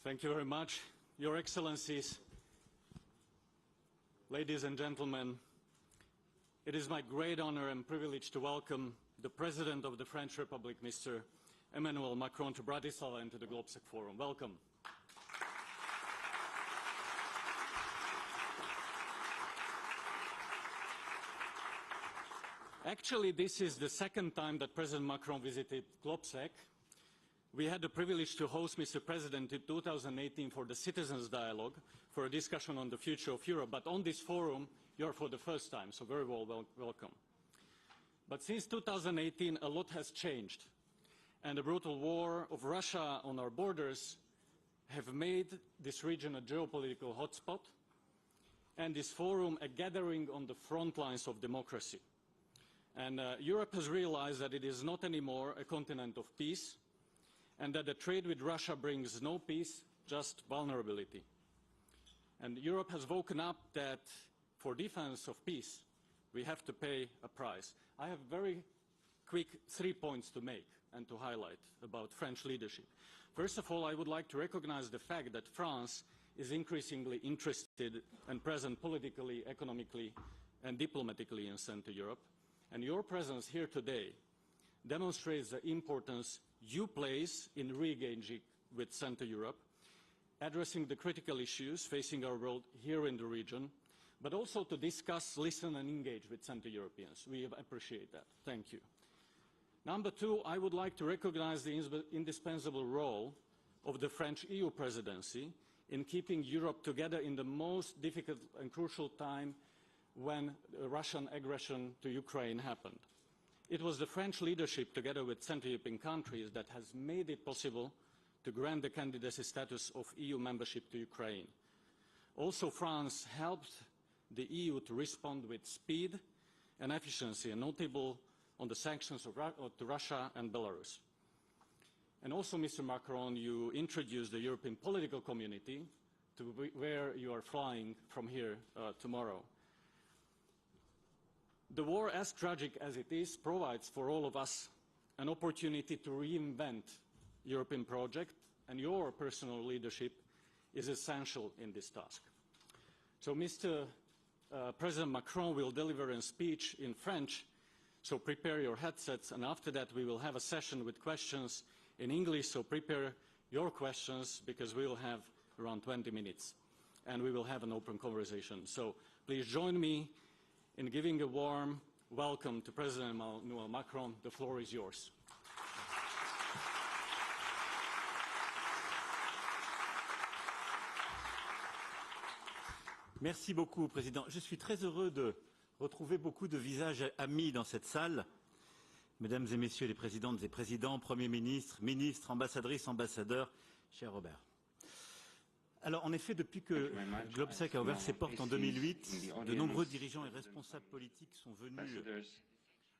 Thank you very much. Your Excellencies, ladies and gentlemen, it is my great honor and privilege to welcome the President of the French Republic, Mr. Emmanuel Macron, to Bratislava and to the GLOBSEC Forum. Welcome. Actually, this is the second time that President Macron visited GLOBSEC. We had the privilege to host Mr. President in 2018 for the Citizens Dialogue, for a discussion on the future of Europe. But on this forum, you're for the first time, so very welcome. But since 2018, a lot has changed. And the brutal war of Russia on our borders have made this region a geopolitical hotspot, and this forum a gathering on the front lines of democracy. And Europe has realized that it is not anymore a continent of peace, and that the trade with Russia brings no peace, just vulnerability. And Europe has woken up that for defense of peace, we have to pay a price. I have very quick 3 points to make and to highlight about French leadership. First of all, I would like to recognize the fact that France is increasingly interested and present politically, economically, and diplomatically in Central Europe. And your presence here today demonstrates the importance you place in re-engaging with Central Europe, addressing the critical issues facing our world here in the region, but also to discuss, listen, and engage with Central Europeans. We appreciate that. Thank you. Number two, I would like to recognize the indispensable role of the French EU presidency in keeping Europe together in the most difficult and crucial time when Russian aggression to Ukraine happened. It was the French leadership, together with Central European countries, that has made it possible to grant the candidacy status of EU membership to Ukraine. Also, France helped the EU to respond with speed and efficiency, and notable on the sanctions to Russia and Belarus. And also, Mr. Macron, you introduced the European political community to where you are flying from here tomorrow. The war, as tragic as it is, provides for all of us an opportunity to reinvent the European project, and your personal leadership is essential in this task. So Mr. President Macron will deliver a speech in French, so prepare your headsets, and after that we will have a session with questions in English, so prepare your questions, because we will have around 20 minutes, and we will have an open conversation. So please join me in giving a warm welcome to President Emmanuel Macron. The floor is yours. Merci beaucoup, Président. Je suis très heureux de retrouver beaucoup de visages amis dans cette salle. Mesdames et Messieurs les Présidentes et Présidents, Premiers ministres, ministres, ambassadrices, ambassadeurs, cher Robert. Alors, en effet, depuis que GLOBSEC a ouvert ses portes en 2008, de nombreux dirigeants et responsables politiques sont venus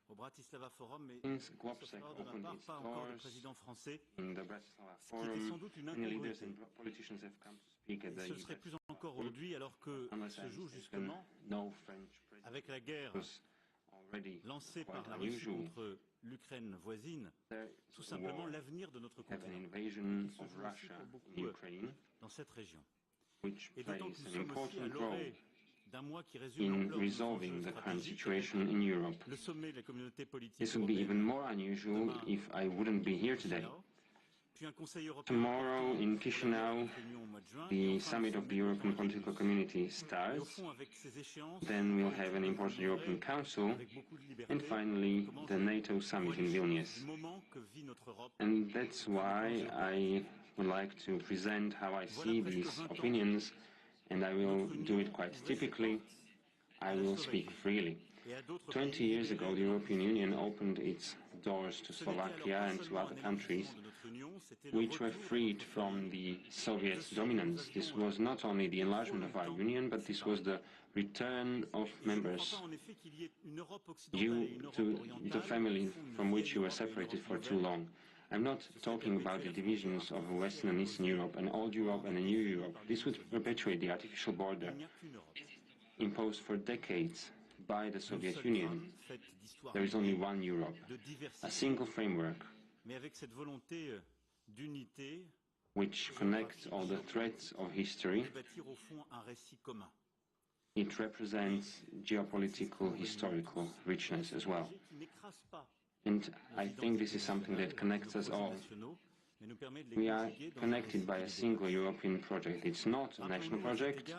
au Bratislava Forum, mais sauf erreur de ma part, pas encore de président français, ce qui était sans doute une incongruité. Et ce serait plus encore aujourd'hui, alors que se joue justement, avec la guerre lancée par la Russie contre l'Ukraine voisine, tout simplement l'avenir de notre continent, qui se joue aussi pour beaucoup dans cette région. Et d'autant que nous sommes aussi à l'orée d'un mois qui résume l'ampleur de nos enjeux stratégiques, le sommet de la communauté politique européenne. Tomorrow in Chisinau, the summit of the European Political Community starts. Then we'll have an important European Council, and finally the NATO summit in Vilnius. And that's why I would like to present how I see these opinions, and I will do it quite typically. I will speak freely. 20 years ago, the European Union opened its doors to Slovakia and to other countries which were freed from the Soviet dominance. This was not only the enlargement of our union, but this was the return of members to the family from which you were separated for too long. I'm not talking about the divisions of Western and Eastern Europe, an old Europe and a new Europe. This would perpetuate the artificial border imposed for decades by the Soviet Union. There is only one Europe, a single framework. Mais avec cette volonté d'unité, which connects all the threads of history. It represents geopolitical, historical richness as well. And I think this is something that connects us all. We are connected by a single European project. It's not a national project,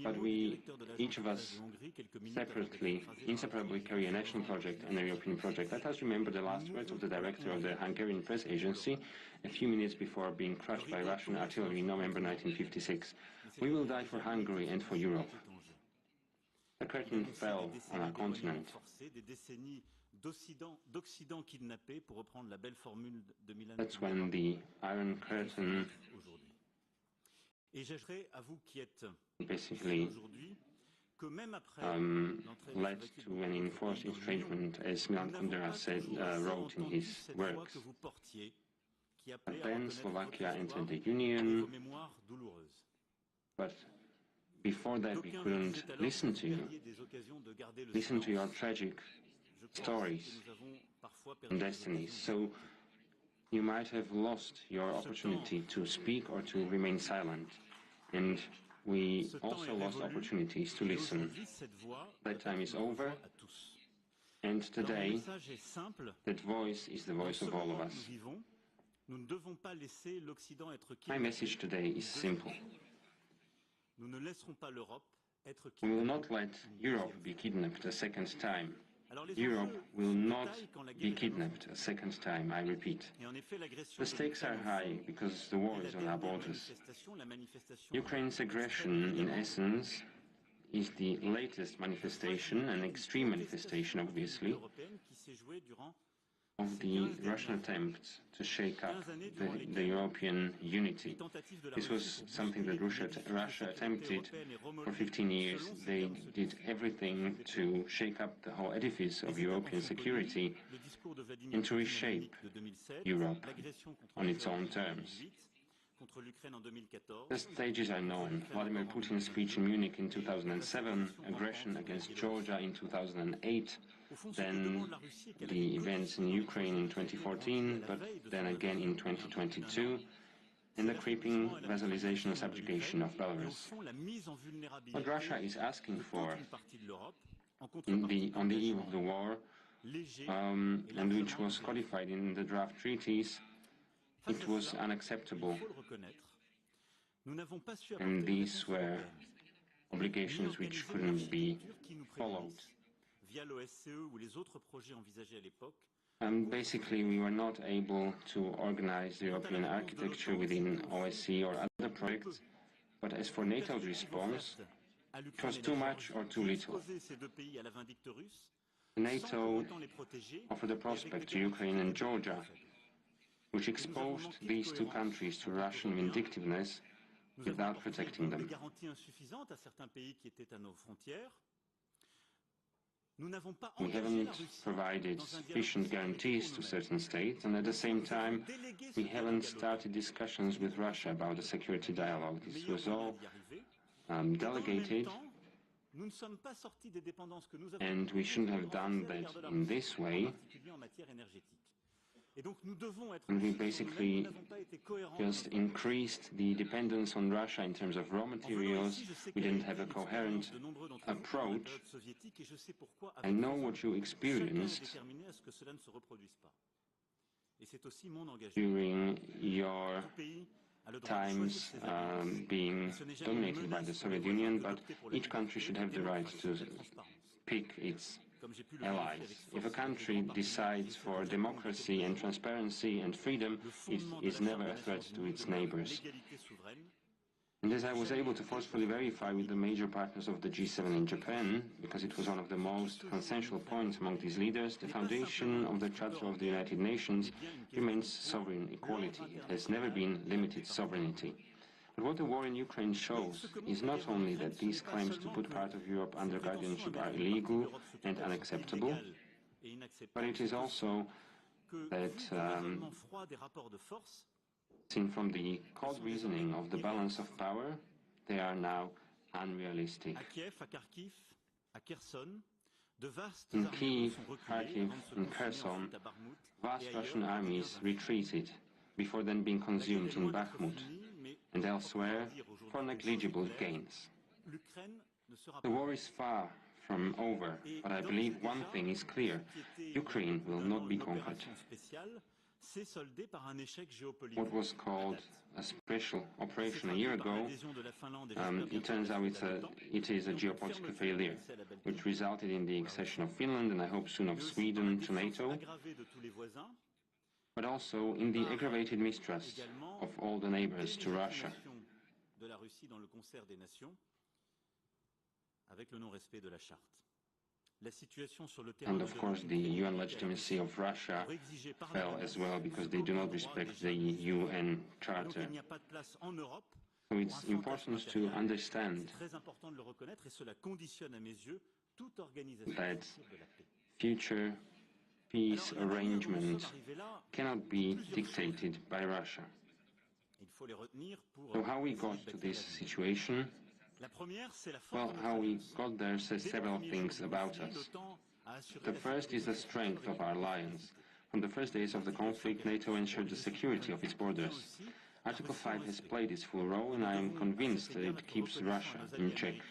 but we, each of us, separately, inseparably carry a national project and a European project. Let us remember the last words of the director of the Hungarian press agency a few minutes before being crushed by Russian artillery in November 1956. We will die for Hungary and for Europe. The curtain fell on our continent. That's when the Iron Curtain basically led to an enforced estrangement, as Milan Kundera wrote in his works. But then Slovakia entered the Union, but before that we couldn't listen to you, listen to your tragic stories and destinies. So you might have lost your opportunity to speak or to remain silent. And we also lost opportunities to listen. That time is over. And today, that voice is the voice of all of us. My message today is simple. We will not let Europe be kidnapped a second time. Europe will not be kidnapped a second time, I repeat. The stakes are high because the war is on our borders. Ukraine's aggression, in essence, is the latest manifestation, an extreme manifestation, obviously, of the Russian attempt to shake up the European unity. This was something that Russia attempted for 15 years. They did everything to shake up the whole edifice of European security and to reshape Europe on its own terms. The stages are known. Vladimir Putin's speech in Munich in 2007, aggression against Georgia in 2008, then the events in Ukraine in 2014, but then again in 2022, and the creeping vassalization and subjugation of Belarus. What Russia is asking for on the eve of the war, and which was codified in the draft treaties, it was unacceptable. And these were obligations which couldn't be followed. Basically, we were not able to organize the European architecture within OSCE or other projects, but as for NATO's response, it was too much or too little. NATO offered a prospect to Ukraine and Georgia, which exposed these two countries to Russian vindictiveness without protecting them. We haven't provided sufficient guarantees to certain states, and at the same time, we haven't started discussions with Russia about the security dialogue. This was all delegated, and we shouldn't have done that in this way. And we basically just increased the dependence on Russia in terms of raw materials. We didn't have a coherent approach. I know what you experienced during your times being dominated by the Soviet Union, but each country should have the right to pick its allies. If a country decides for democracy and transparency and freedom, it is never a threat to its neighbors. And as I was able to forcefully verify with the major partners of the G7 in Japan, because it was one of the most consensual points among these leaders, the foundation of the Charter of the United Nations remains sovereign equality. It has never been limited sovereignty. But what the war in Ukraine shows is not only that these claims to put part of Europe under guardianship are illegal and unacceptable, but it is also that, seen from the cold reasoning of the balance of power, they are now unrealistic. In Kiev, Kharkiv, and Kherson, vast Russian armies retreated. before then being consumed in Bakhmut and elsewhere for negligible gains. The war is far from over, but I believe one thing is clear: Ukraine will not be conquered. What was called a special operation a year ago, it turns out it is a geopolitical failure, which resulted in the accession of Finland and I hope soon of Sweden to NATO, but also in the aggravated mistrust of all the neighbors to Russia. And of course the UN legitimacy of Russia fell as well because they do not respect the UN Charter. So it's important to understand that future peace arrangements cannot be dictated by Russia. So how we got to this situation? Well, how we got there says several things about us. The first is the strength of our alliance. From the first days of the conflict, NATO ensured the security of its borders. Article 5 has played its full role, and I am convinced that it keeps Russia in check.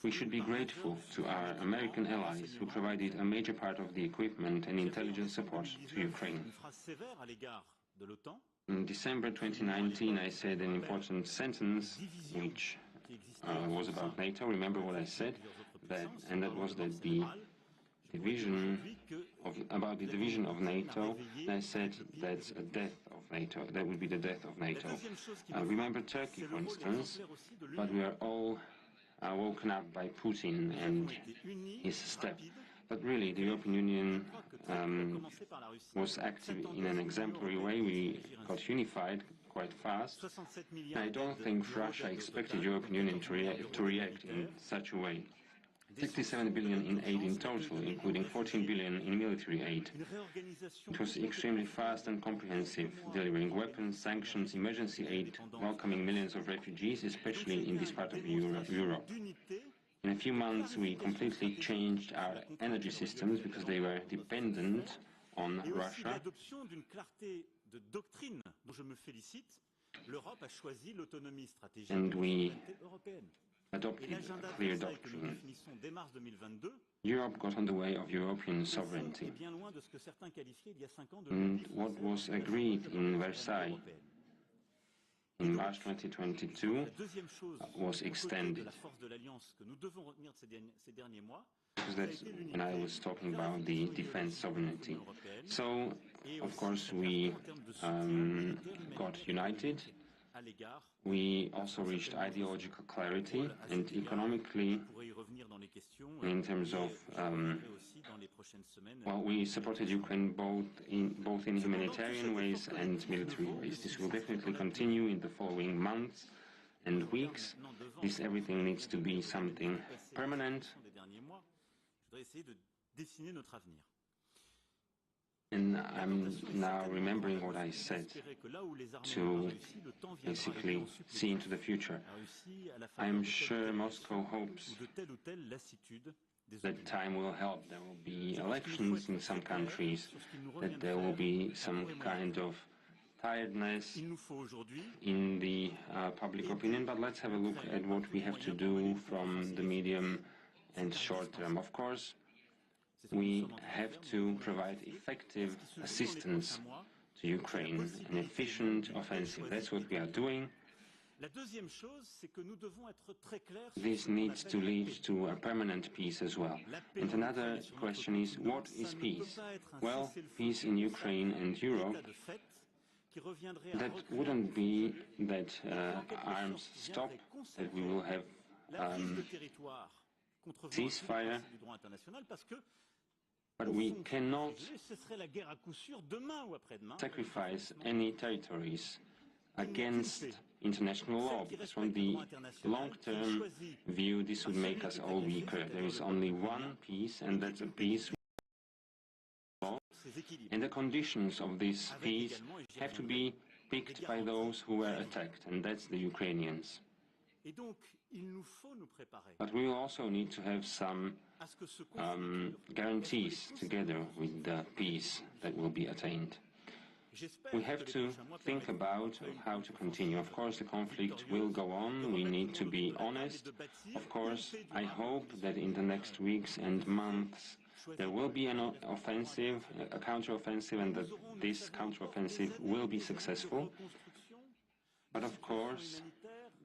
We should be grateful to our American allies who provided a major part of the equipment and intelligence support to Ukraine. In December 2019, I said an important sentence which was about NATO. Remember what I said? And that was that the division about the division of NATO. I said that's a death of NATO. That would be the death of NATO. Remember Turkey, for instance, but we are all woken up by Putin and his step. But really, the European Union was active in an exemplary way. We got unified quite fast. And I don't think Russia expected the European Union to react in such a way. 67 billion in aid in total, including 14 billion in military aid. It was extremely fast and comprehensive, delivering weapons, sanctions, emergency aid, welcoming millions of refugees, especially in this part of Europe. In a few months, we completely changed our energy systems because they were dependent on Russia. And we adopted a clear doctrine. Europe got on the way of European sovereignty. And what was agreed in Versailles in March 2022 was extended. Because that's when I was talking about the defense sovereignty. So, of course, we got united. We also reached ideological clarity, and economically, in terms of, well, we supported Ukraine both in humanitarian ways and military ways. This will definitely continue in the following months and weeks. This everything needs to be something permanent. And I'm now remembering what I said to basically see into the future. I'm sure Moscow hopes that time will help. There will be elections in some countries, that there will be some kind of tiredness in the public opinion, but let's have a look at what we have to do from the medium and short term. Of course, we have to provide effective assistance to Ukraine, an efficient offensive. That's what we are doing. This needs to lead to a permanent peace as well. And another question is, what is peace? Well, peace in Ukraine and Europe, that wouldn't be that arms stop, that we will have ceasefire, but we cannot sacrifice any territories against international law, because from the long-term view, this would make us all weaker. There is only one peace, and that's a peace with law, and the conditions of this peace have to be picked by those who were attacked, and that's the Ukrainians. But we will also need to have some guarantees together with the peace that will be attained. we have to think about how to continue. Of course, the conflict will go on. We need to be honest. Of course, I hope that in the next weeks and months there will be an offensive, a counteroffensive, and that this counteroffensive will be successful. But of course,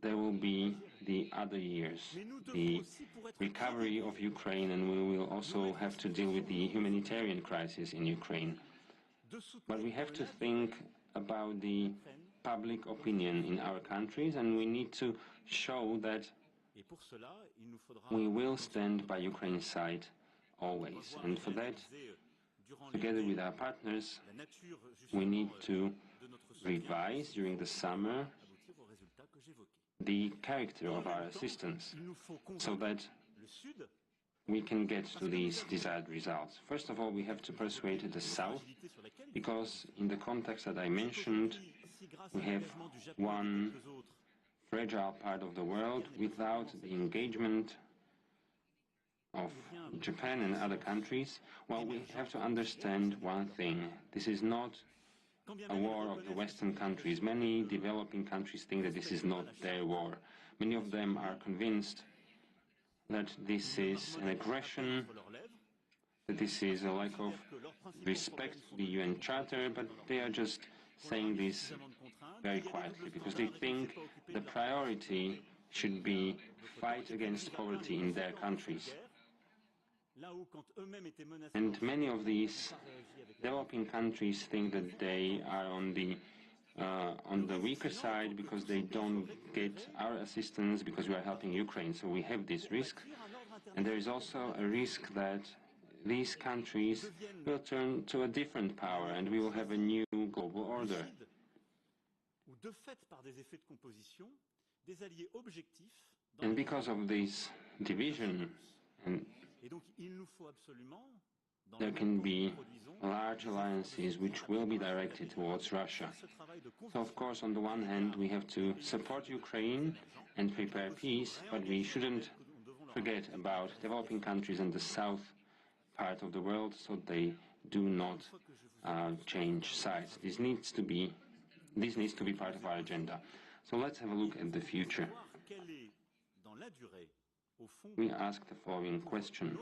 there will be the other years, the recovery of Ukraine, and we will also have to deal with the humanitarian crisis in Ukraine. But we have to think about the public opinion in our countries, and we need to show that we will stand by Ukraine's side always. And for that, together with our partners, we need to revise during the summer the character of our assistance so that we can get to these desired results. First of all, we have to persuade the South, because in the context that I mentioned, we have one fragile part of the world without the engagement of Japan and other countries. Well, we have to understand one thing. This is not a war of the Western countries. Many developing countries think that this is not their war. Many of them are convinced that this is an aggression, that this is a lack of respect for the UN Charter, but they are just saying this very quietly because they think the priority should be fight against poverty in their countries. And many of these developing countries think that they are on the weaker side because they don't get our assistance because we are helping Ukraine. So we have this risk. And there is also a risk that these countries will turn to a different power and we will have a new global order. And because of this division, there can be large alliances which will be directed towards Russia. So, of course, on the one hand, we have to support Ukraine and prepare peace, but we shouldn't forget about developing countries in the south part of the world, so they do not change sides. This needs to be part of our agenda. So let's have a look at the future. We ask the following question.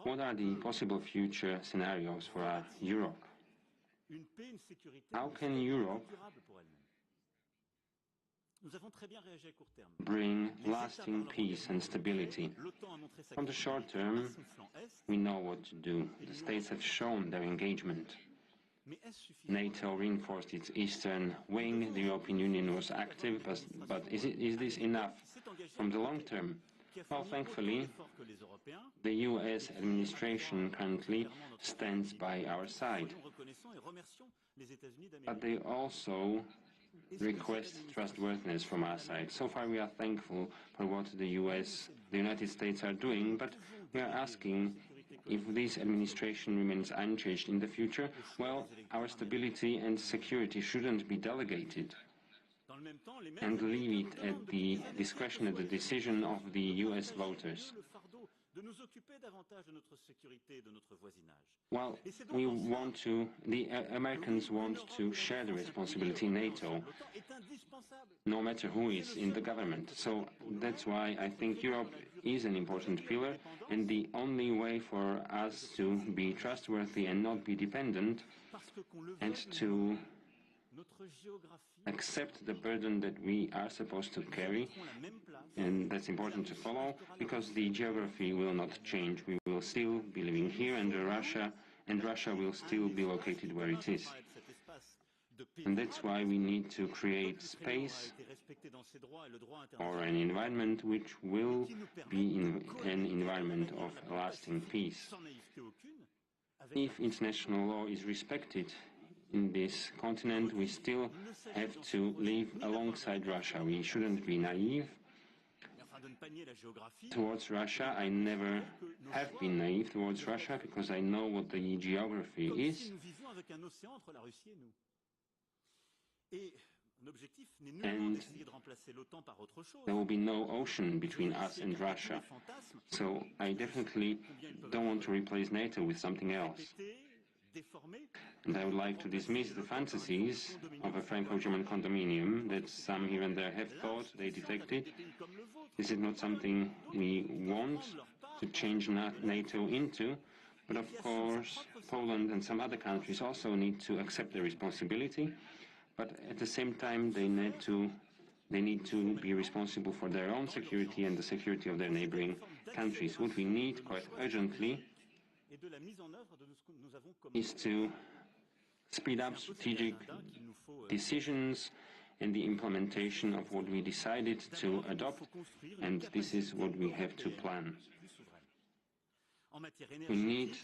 What are the possible future scenarios for Europe? How can Europe bring lasting peace and stability? From the short term, we know what to do. The states have shown their engagement. NATO reinforced its eastern wing, the European Union was active, but is this enough? From the long term, well, thankfully, the US administration currently stands by our side. But they also request trustworthiness from our side. So far we are thankful for what the United States are doing, but we are asking if this administration remains unchanged in the future, well, our stability and security shouldn't be delegated and leave it at the discretion, at the decision of the US voters. Well, the Americans want to share the responsibility in NATO, no matter who is in the government. So that's why I think Europe is an important pillar, and the only way for us to be trustworthy and not be dependent, and to accept the burden that we are supposed to carry, and that's important to follow, because the geography will not change. We will still be living here, and Russia will still be located where it is. And that's why we need to create space or an environment which will be an environment of lasting peace. If international law is respected in this continent, we still have to live alongside Russia. We shouldn't be naive towards Russia. I never have been naive towards Russia because I know what the geography is. And there will be no ocean between us and Russia. So I definitely don't want to replace NATO with something else. And I would like to dismiss the fantasies of a Franco-German condominium that some even there have thought they detected. This is not something we want to change NATO into, but of course Poland and some other countries also need to accept their responsibility, but at the same time they need to be responsible for their own security and the security of their neighboring countries. What we need quite urgently is to speed up strategic decisions and the implementation of what we decided to adopt, and this is what we have to plan. We need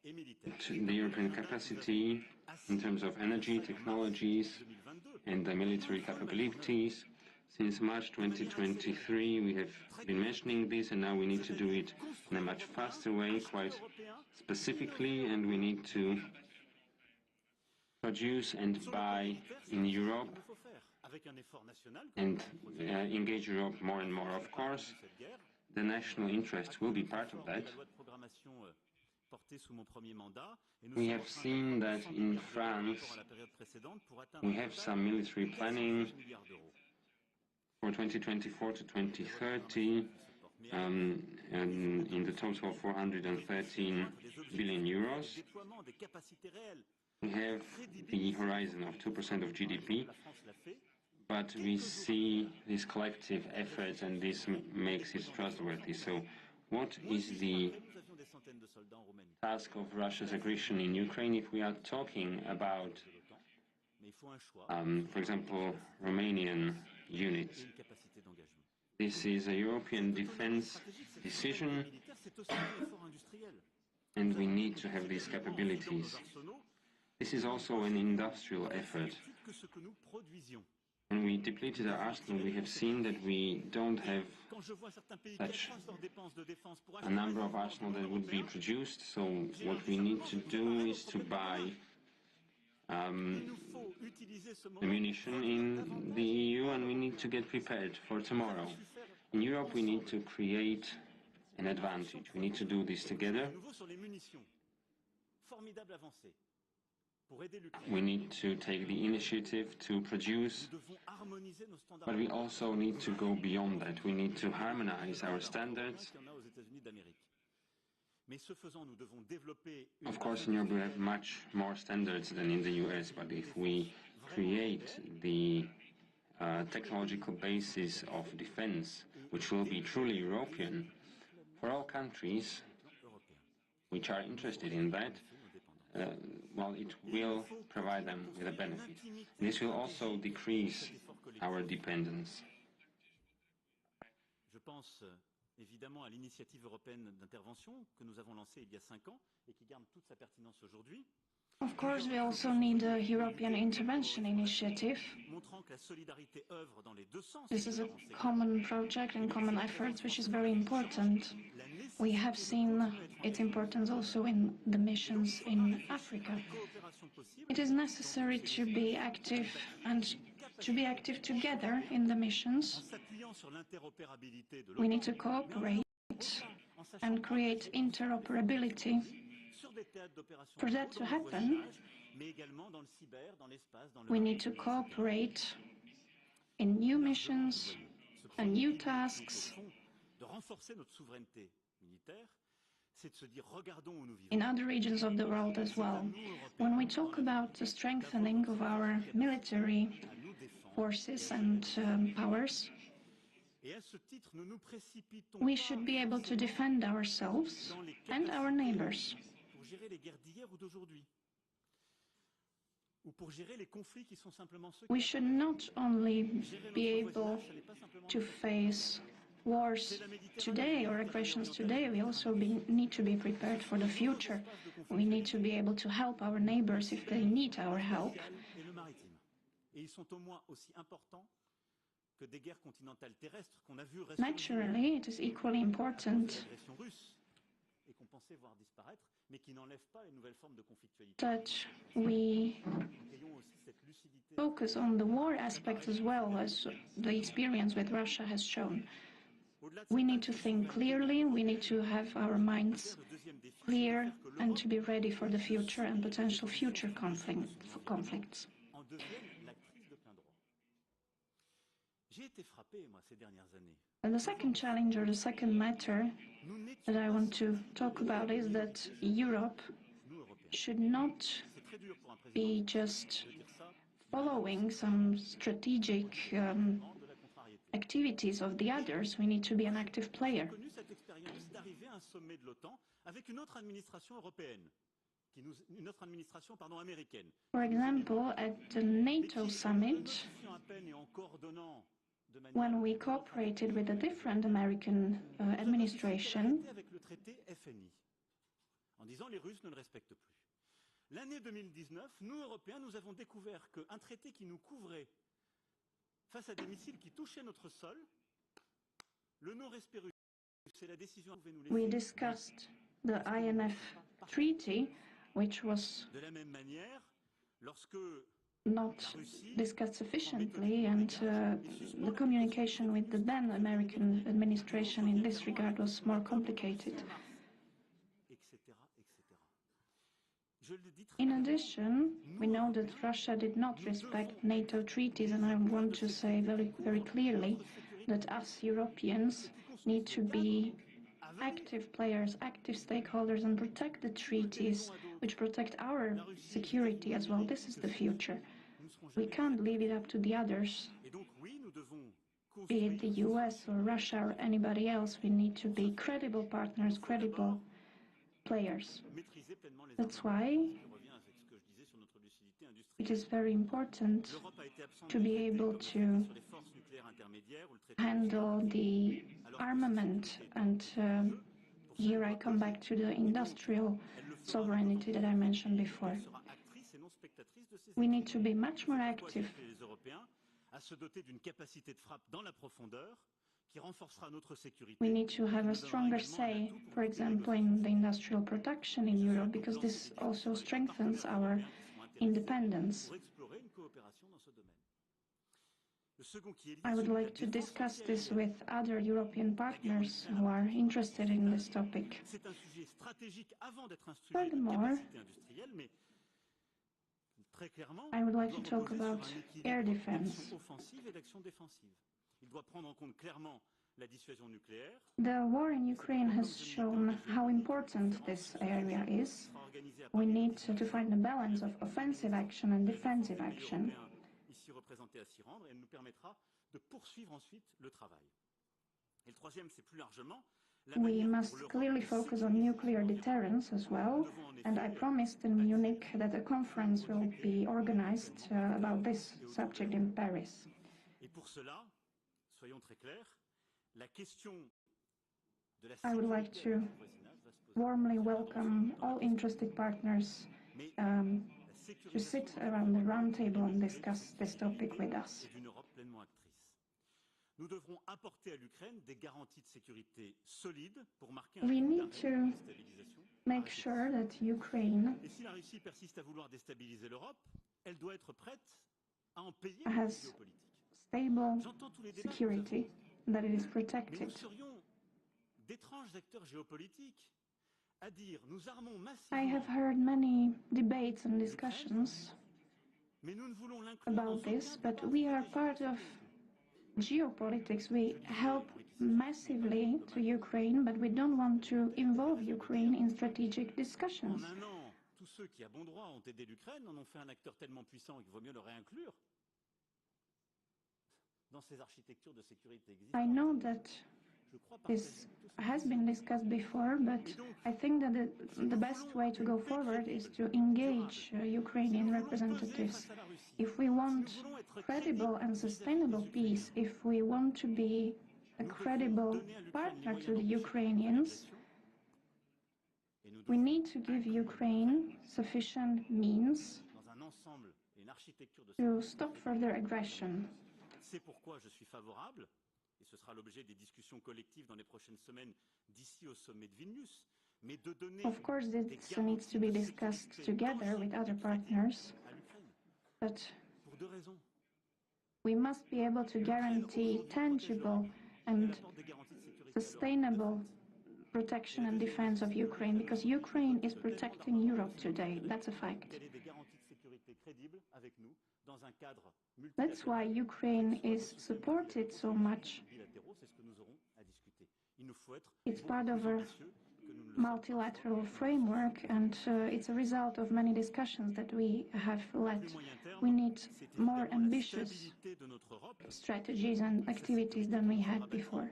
the European capacity in terms of energy, technologies, and the military capabilities. Since March 2023, we have been mentioning this, and now we need to do it in a much faster way, quite specifically, and we need to produce and buy in Europe and engage Europe more and more, of course. The national interest will be part of that. We have seen that in France we have some military planning for 2024 to 2030 and in the total of 413 billion euros. We have the horizon of 2% of GDP, but we see this collective effort and this makes it trustworthy. So what is the task of Russia's aggression in Ukraine if we are talking about, for example, Romanian units? This is a European defense decision, and we need to have these capabilities. This is also an industrial effort. When we depleted our arsenal, we have seen that we don't have such a number of arsenal that would be produced, so what we need to do is to buy ammunition in the EU, and we need to get prepared for tomorrow. In Europe, we need to create an advantage. We need to do this together. We need to take the initiative to produce, but we also need to go beyond that. We need to harmonize our standards. Of course, in Europe we have much more standards than in the US, but if we create the technological basis of defense, which will be truly European, for all countries which are interested in that, well, it will provide them with a benefit. This will also decrease our dependence. Je pense évidemment à l'initiative européenne d'intervention que nous avons lancée il y a 5 ans et qui garde toute sa pertinence aujourd'hui. Of course, we also need a European intervention initiative. This is a common project and common efforts, which is very important. We have seen its importance also in the missions in Africa. It is necessary to be active and to be active together in the missions. We need to cooperate and create interoperability. For that to happen, we need to cooperate in new missions and new tasks in other regions of the world as well. When we talk about the strengthening of our military forces and powers, we should be able to defend ourselves and our neighbors. We should not only be able to face wars today or aggressions today, we also need to be prepared for the future. We need to be able to help our neighbors if they need our help. Naturally, it is equally important penser voir disparaître, mais qui n'enlève pas les nouvelles formes de conflictualité. that we Ayons aussi cette lucidité. focus on the war aspect as well as the experience with Russia has shown. We need to think clearly, we need to have our minds clear and to be ready for the future and potential future conflicts. En devienne l'actrice de plein droit. J'ai été frappé, moi, ces dernières années. And the second challenge, or the second matter that I want to talk about, is that Europe should not be just following some strategic activities of the others. We need to be an active player. J'ai connu cette expérience d'arriver à un sommet de l'OTAN avec une autre administration européenne, une autre administration américaine. For example, at the NATO summit, À peine et en coordonnant de manière when we cooperated with a different American administration, avec le traité FNI, en disant les Russes ne le respectent plus. L'année 2019, nous, Européens, nous avons découvert qu'un traité qui nous couvrait face à des missiles qui touchaient notre sol, le non-respect russe, c'est la décision que nous we discussed the INF treaty, which was de la même manière, lorsque not discussed sufficiently, and the communication with the then American administration in this regard was more complicated. etc. In addition, we know that Russia did not respect NATO treaties, and I want to say very, very clearly that us Europeans need to be active players, active stakeholders, and protect the treaties which protect our security as well. This is the future. We can't leave it up to the others, be it the US or Russia or anybody else. We need to be credible partners, credible players. That's why it is very important to be able to handle the armament, and here I come back to the industrial sovereignty that I mentioned before. We need to be much more active. We need to have a stronger say, for example, in the industrial production in Europe, because this also strengthens our independence. I would like to discuss this with other European partners who are interested in this topic. Furthermore, I would like to talk about air defense. The war in Ukraine has shown how important this area is. We need to find a balance of offensive action and defensive action. We must clearly focus on nuclear deterrence as well, and I promised in Munich that a conference will be organized about this subject in Paris. I would like to warmly welcome all interested partners to sit around the round table and discuss this topic with us. We need to make sure that Ukraine has stable security, that it is protected. I have heard many debates and discussions about this, but we are part of geopolitics. We help massively to Ukraine, but we don't want to involve Ukraine in strategic discussions. I know that this has been discussed before, but I think that the best way to go forward is to engage Ukrainian representatives. If we want credible and sustainable peace, if we want to be a credible partner to the Ukrainians, we need to give Ukraine sufficient means to stop further aggression. Et ce sera l'objet des discussions collectives dans les prochaines semaines d'ici au sommet de Vilnius, Of course, this needs to be discussed together with other partners, but we must be able to guarantee tangible and sustainable protection and defense of Ukraine, because Ukraine is protecting Europe today. That's a fact. That's why Ukraine is supported so much. It's part of a multilateral framework, and it's a result of many discussions that we have led. We need more ambitious strategies and activities than we had before.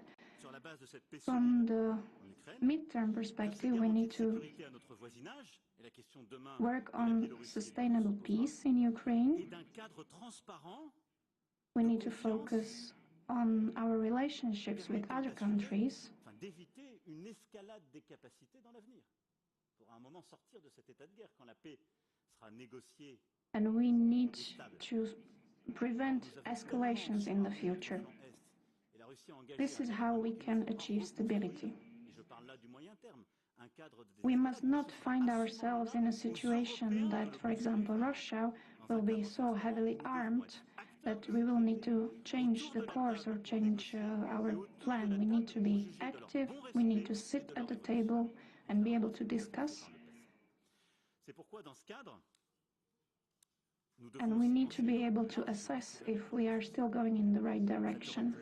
From the midterm perspective, we need to work on sustainable peace in Ukraine. We need to focus on our relationships with other countries. And we need to prevent escalations in the future. This is how we can achieve stability. We must not find ourselves in a situation that, for example, Russia will be so heavily armed that we will need to change the course or change our plan. We need to be active, we need to sit at the table and be able to discuss. And we need to be able to assess if we are still going in the right direction.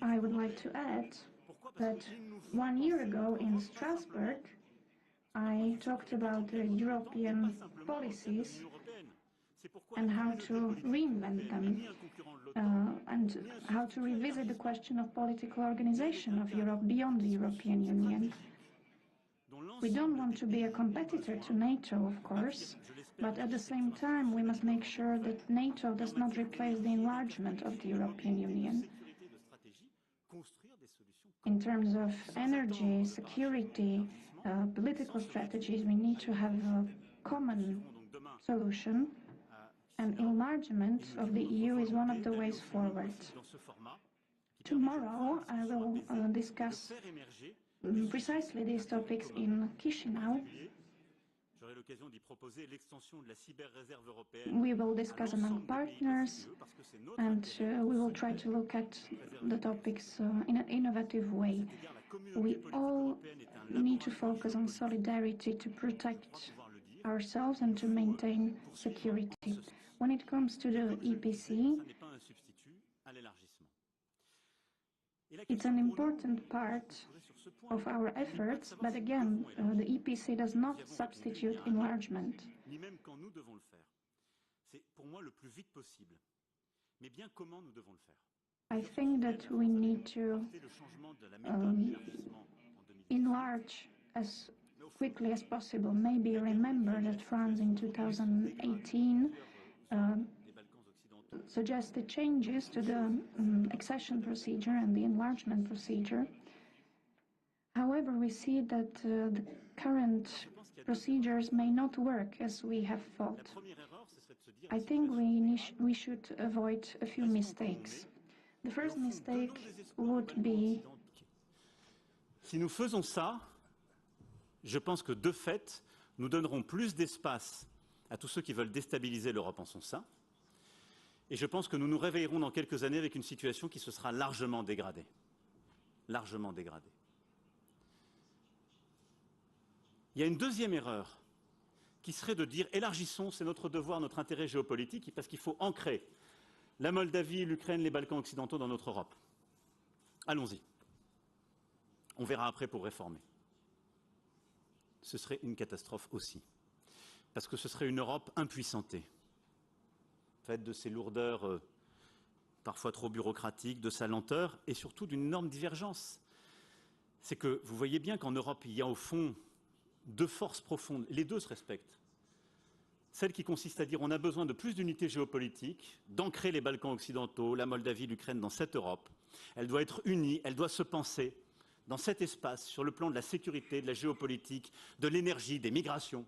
I would like to add that 1 year ago in Strasbourg, I talked about the European policies and how to reinvent them and how to revisit the question of political organization of Europe beyond the European Union. We don't want to be a competitor to NATO, of course, but at the same time we must make sure that NATO does not replace the enlargement of the European Union. In terms of energy, security, political strategies, we need to have a common solution, and enlargement of the EU is one of the ways forward. Tomorrow I will discuss precisely these topics in Chisinau. We will discuss among partners, and we will try to look at the topics in an innovative way. We all need to focus on solidarity to protect ourselves and to maintain security. When it comes to the EPC, it's an important part of our efforts, but again, the EPC does not substitute enlargement. I think that we need to enlarge as quickly as possible. Maybe remember that France in 2018 suggested changes to the accession procedure and the enlargement procedure. However, we see that the current procedures may not work as we have thought. I think we should avoid a few mistakes. The first mistake would be... Si nous faisons ça, je pense que de fait, nous donnerons plus d'espace à tous ceux qui veulent déstabiliser l'Europe en son sein. Et je pense que nous nous réveillerons dans quelques années avec une situation qui se sera largement dégradée. Largement dégradée. Il y a une deuxième erreur qui serait de dire élargissons, c'est notre devoir, notre intérêt géopolitique, parce qu'il faut ancrer la Moldavie, l'Ukraine, les Balkans occidentaux dans notre Europe. Allons-y. On verra après pour réformer. Ce serait une catastrophe aussi, parce que ce serait une Europe impuissantée, faite de ses lourdeurs parfois trop bureaucratiques, de sa lenteur et surtout d'une énorme divergence. C'est que vous voyez bien qu'en Europe, il y a au fond deux forces profondes. Les deux se respectent. Celle qui consiste à dire on a besoin de plus d'unité géopolitique, d'ancrer les Balkans occidentaux, la Moldavie, l'Ukraine dans cette Europe. Elle doit être unie, elle doit se penser dans cet espace sur le plan de la sécurité, de la géopolitique, de l'énergie, des migrations.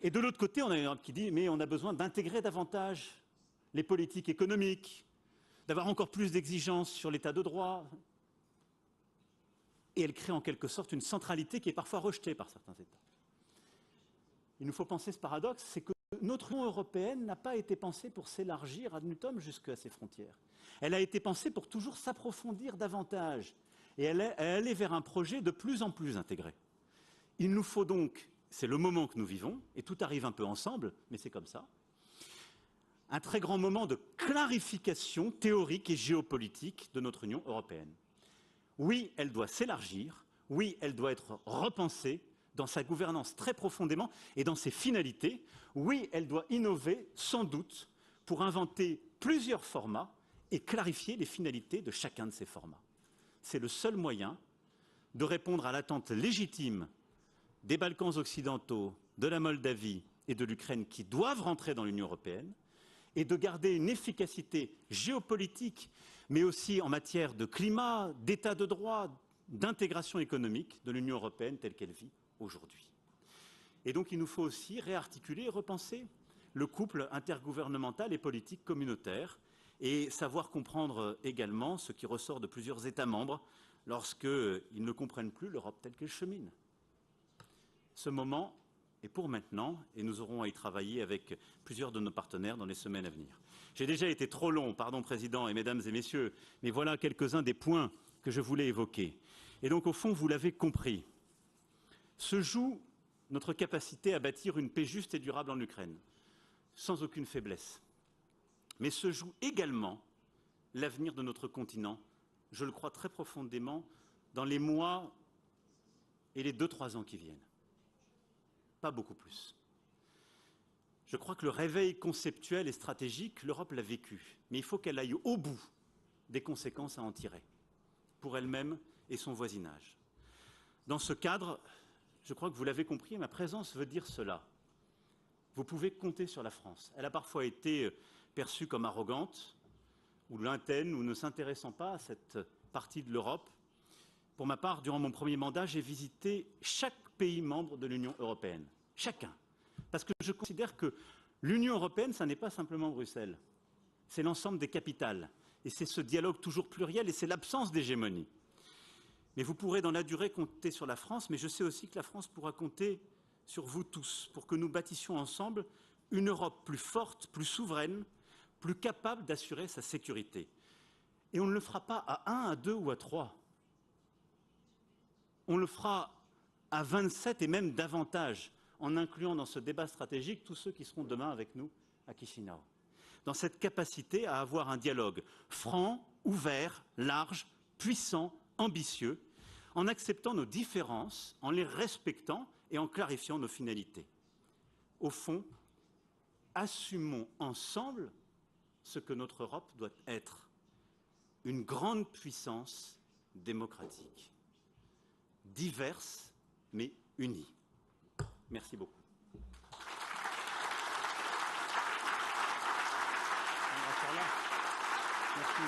Et de l'autre côté, on a une Europe qui dit mais on a besoin d'intégrer davantage les politiques économiques, d'avoir encore plus d'exigences sur l'état de droit. Et elle crée en quelque sorte une centralité qui est parfois rejetée par certains États. Il nous faut penser ce paradoxe, c'est que notre Union européenne n'a pas été pensée pour s'élargir ad nutum jusqu'à ses frontières. Elle a été pensée pour toujours s'approfondir davantage et aller vers un projet de plus en plus intégré. Il nous faut donc, c'est le moment que nous vivons, et tout arrive un peu ensemble, mais c'est comme ça, un très grand moment de clarification théorique et géopolitique de notre Union européenne. Oui, elle doit s'élargir, oui, elle doit être repensée dans sa gouvernance très profondément et dans ses finalités. Oui, elle doit innover, sans doute, pour inventer plusieurs formats et clarifier les finalités de chacun de ces formats. C'est le seul moyen de répondre à l'attente légitime des Balkans occidentaux, de la Moldavie et de l'Ukraine qui doivent rentrer dans l'Union européenne et de garder une efficacité géopolitique, mais aussi en matière de climat, d'état de droit, d'intégration économique de l'Union européenne telle qu'elle vit aujourd'hui. Et donc il nous faut aussi réarticuler et repenser le couple intergouvernemental et politique communautaire et savoir comprendre également ce qui ressort de plusieurs États membres lorsqu'ils ne comprennent plus l'Europe telle qu'elle chemine. Ce moment est pour maintenant et nous aurons à y travailler avec plusieurs de nos partenaires dans les semaines à venir. J'ai déjà été trop long, pardon Président et Mesdames et Messieurs, mais voilà quelques-uns des points que je voulais évoquer. Et donc au fond, vous l'avez compris, se joue notre capacité à bâtir une paix juste et durable en Ukraine, sans aucune faiblesse. Mais se joue également l'avenir de notre continent, je le crois très profondément, dans les mois et les 2-3 ans qui viennent. Pas beaucoup plus. Je crois que le réveil conceptuel et stratégique, l'Europe l'a vécu, mais il faut qu'elle aille au bout des conséquences à en tirer, pour elle-même et son voisinage. Dans ce cadre, je crois que vous l'avez compris, ma présence veut dire cela. Vous pouvez compter sur la France. Elle a parfois été perçue comme arrogante, ou lointaine, ou ne s'intéressant pas à cette partie de l'Europe. Pour ma part, durant mon premier mandat, j'ai visité chaque pays membre de l'Union européenne. Chacun. Parce que je considère que l'Union européenne, ça n'est pas simplement Bruxelles. C'est l'ensemble des capitales. Et c'est ce dialogue toujours pluriel et c'est l'absence d'hégémonie. Mais vous pourrez dans la durée compter sur la France, mais je sais aussi que la France pourra compter sur vous tous pour que nous bâtissions ensemble une Europe plus forte, plus souveraine, plus capable d'assurer sa sécurité. Et on ne le fera pas à 1, à 2 ou à 3. On le fera à 27 et même davantage, en incluant dans ce débat stratégique tous ceux qui seront demain avec nous à Chisinau. Dans cette capacité à avoir un dialogue franc, ouvert, large, puissant, ambitieux, en acceptant nos différences, en les respectant et en clarifiant nos finalités. Au fond, assumons ensemble ce que notre Europe doit être, une grande puissance démocratique, diverse mais unie. Merci beaucoup. Merci.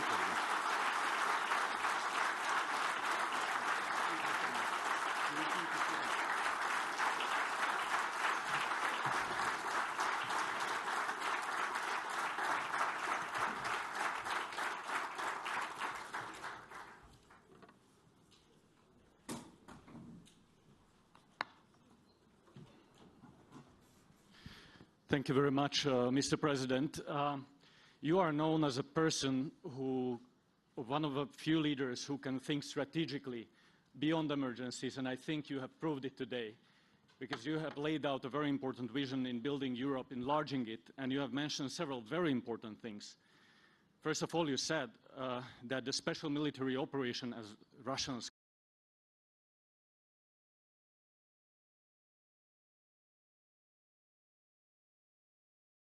Thank you very much, Mr. President. You are known as a person who, one of a few leaders who can think strategically beyond emergencies, and I think you have proved it today, because you have laid out a very important vision in building Europe, enlarging it, and you have mentioned several very important things. First of all, you said that the special military operation, as Russians